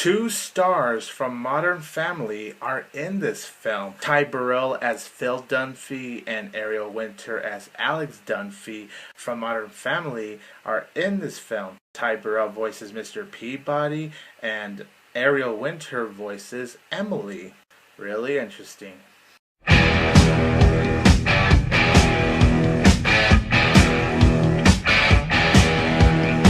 Two stars from Modern Family are in this film. Ty Burrell as Phil Dunphy and Ariel Winter as Alex Dunphy from Modern Family are in this film. Ty Burrell voices Mr. Peabody and Ariel Winter voices Emily. Really interesting.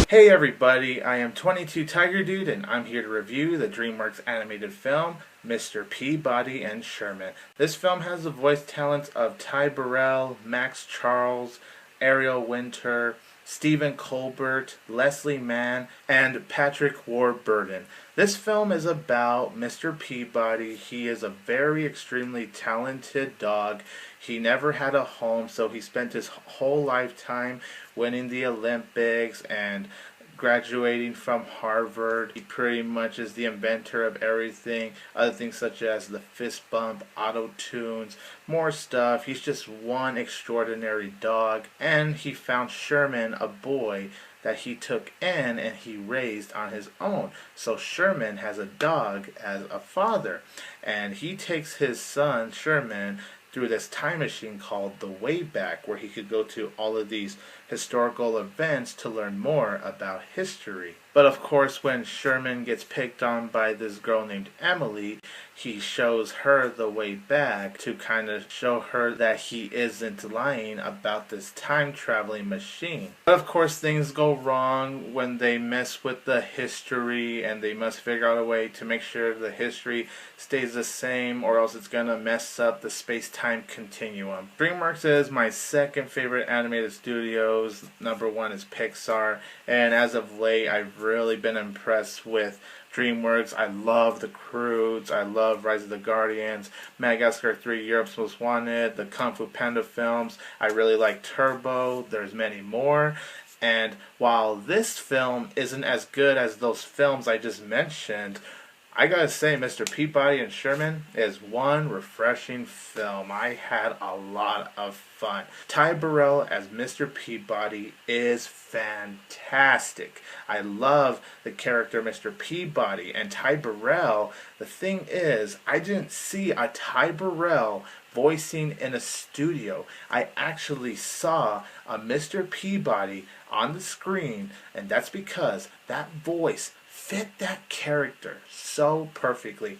Hey everybody, I am 22 Tiger Dude and I'm here to review the DreamWorks animated film, Mr. Peabody and Sherman. This film has the voice talents of Ty Burrell, Max Charles, Ariel Winter, Stephen Colbert, Leslie Mann, and Patrick Warburton. This film is about Mr. Peabody. He is a very extremely talented dog. He never had a home, so he spent his whole lifetime winning the Olympics and graduating from Harvard. He pretty much is the inventor of everything, other things such as the fist bump, auto tunes, more stuff. He's just one extraordinary dog, and he found Sherman, a boy that he took in and he raised on his own. So Sherman has a dog as a father, and he takes his son Sherman through this time machine called the Wayback, where he could go to all of these historical events to learn more about history. But of course, when Sherman gets picked on by this girl named Emily, he shows her the way back to kind of show her that he isn't lying about this time-traveling machine. But of course, things go wrong when they mess with the history, and they must figure out a way to make sure the history stays the same, or else it's gonna mess up the space-time continuum. DreamWorks is my second favorite animated studios. Number one is Pixar, and as of late, I've really been impressed with DreamWorks. I love the Croods, I love Rise of the Guardians, Madagascar 3, Europe's Most Wanted, the Kung Fu Panda films. I really like Turbo, there's many more. And while this film isn't as good as those films I just mentioned, I gotta say, Mr. Peabody and Sherman is one refreshing film. I had a lot of fun. Ty Burrell as Mr. Peabody is fantastic. I love the character Mr. Peabody and Ty Burrell. The thing is, I didn't see a Ty Burrell voicing in a studio. I actually saw a Mr. Peabody on the screen, and that's because that voice fit that character so perfectly.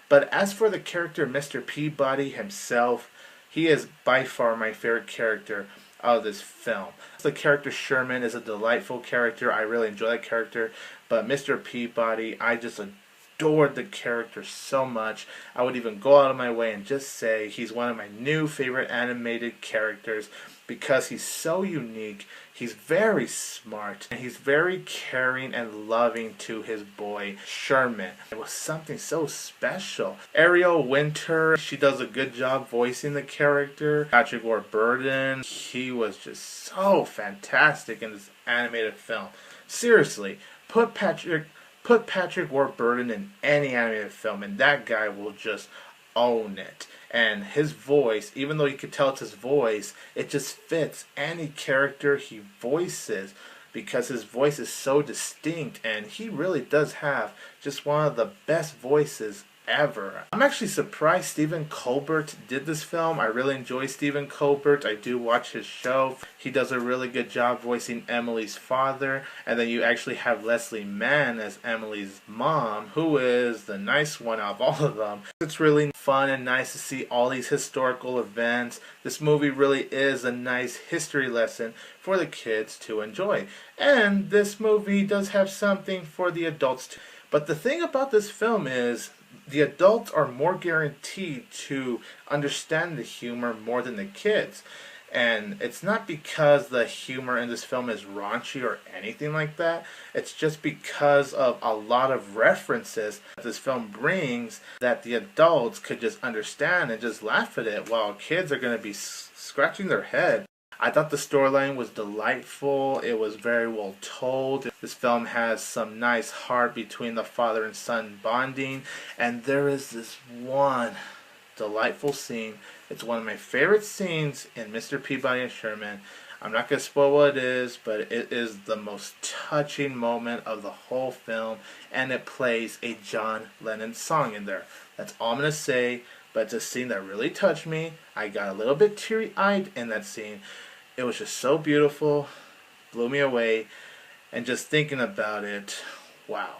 But as for the character Mr. Peabody himself, he is by far my favorite character of this film. The character Sherman is a delightful character. I really enjoy that character. But Mr. Peabody, I just adored the character so much. I would even go out of my way and just say he's one of my new favorite animated characters because he's so unique. He's very smart, and he's very caring and loving to his boy Sherman. It was something so special. Ariel Winter, she does a good job voicing the character. Patrick Warburton, he was just so fantastic in this animated film. Seriously, put Patrick Warburton in any animated film, and that guy will just own it. And his voice, even though you could tell it's his voice, it just fits any character he voices because his voice is so distinct, and he really does have just one of the best voices ever. I'm actually surprised Stephen Colbert did this film. I really enjoy Stephen Colbert. I do watch his show. He does a really good job voicing Emily's father. And then you actually have Leslie Mann as Emily's mom, who is the nice one out of all of them. It's really fun and nice to see all these historical events. This movie really is a nice history lesson for the kids to enjoy. And this movie does have something for the adults too. But the thing about this film is the adults are more guaranteed to understand the humor more than the kids. And it's not because the humor in this film is raunchy or anything like that. It's just because of a lot of references that this film brings that the adults could just understand and just laugh at it, while kids are going to be scratching their head. I thought the storyline was delightful. It was very well told. This film has some nice heart between the father and son bonding. And there is this one delightful scene. It's one of my favorite scenes in Mr. Peabody and Sherman. I'm not going to spoil what it is, but it is the most touching moment of the whole film, and it plays a John Lennon song in there. That's all I'm going to say, but it's a scene that really touched me. I got a little bit teary-eyed in that scene. It was just so beautiful, blew me away, and just thinking about it, wow.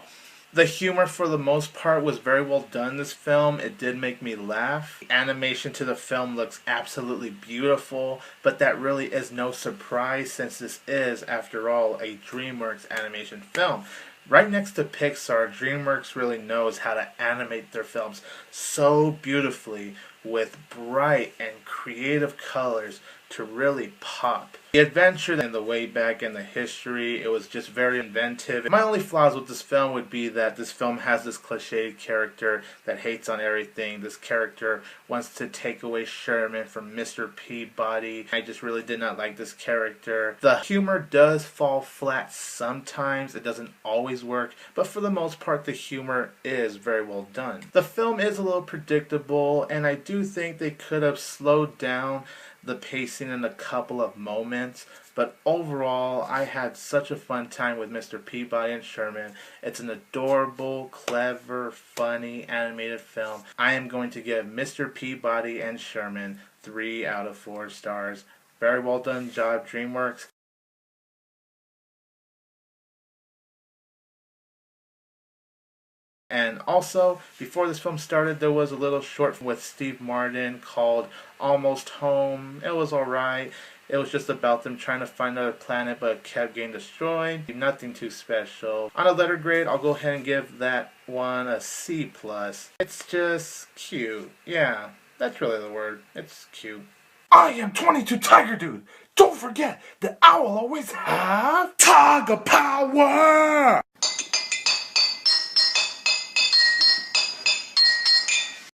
The humor for the most part was very well done in this film. It did make me laugh. The animation to the film looks absolutely beautiful, but that really is no surprise since this is, after all, a DreamWorks animation film. Right next to Pixar, DreamWorks really knows how to animate their films so beautifully with bright and creative colors to really pop. The adventure and the way back and the history, it was just very inventive. My only flaws with this film would be that this film has this cliched character that hates on everything. This character wants to take away Sherman from Mr. Peabody. I just really did not like this character. The humor does fall flat sometimes. It doesn't always work, but for the most part the humor is very well done. The film is a little predictable, and I do think they could have slowed down the pacing in a couple of moments, but overall I had such a fun time with Mr. Peabody and Sherman. It's an adorable, clever, funny animated film. I am going to give Mr. Peabody and Sherman 3 out of 4 stars. Very well done job, DreamWorks. And also, before this film started, there was a little short with Steve Martin called Almost Home. It was alright. It was just about them trying to find another planet, but it kept getting destroyed. Nothing too special. On a letter grade, I'll go ahead and give that one a C+. It's just cute. Yeah, that's really the word. It's cute. I am 22 Tiger Dude. Don't forget that I will always have Tiger Power!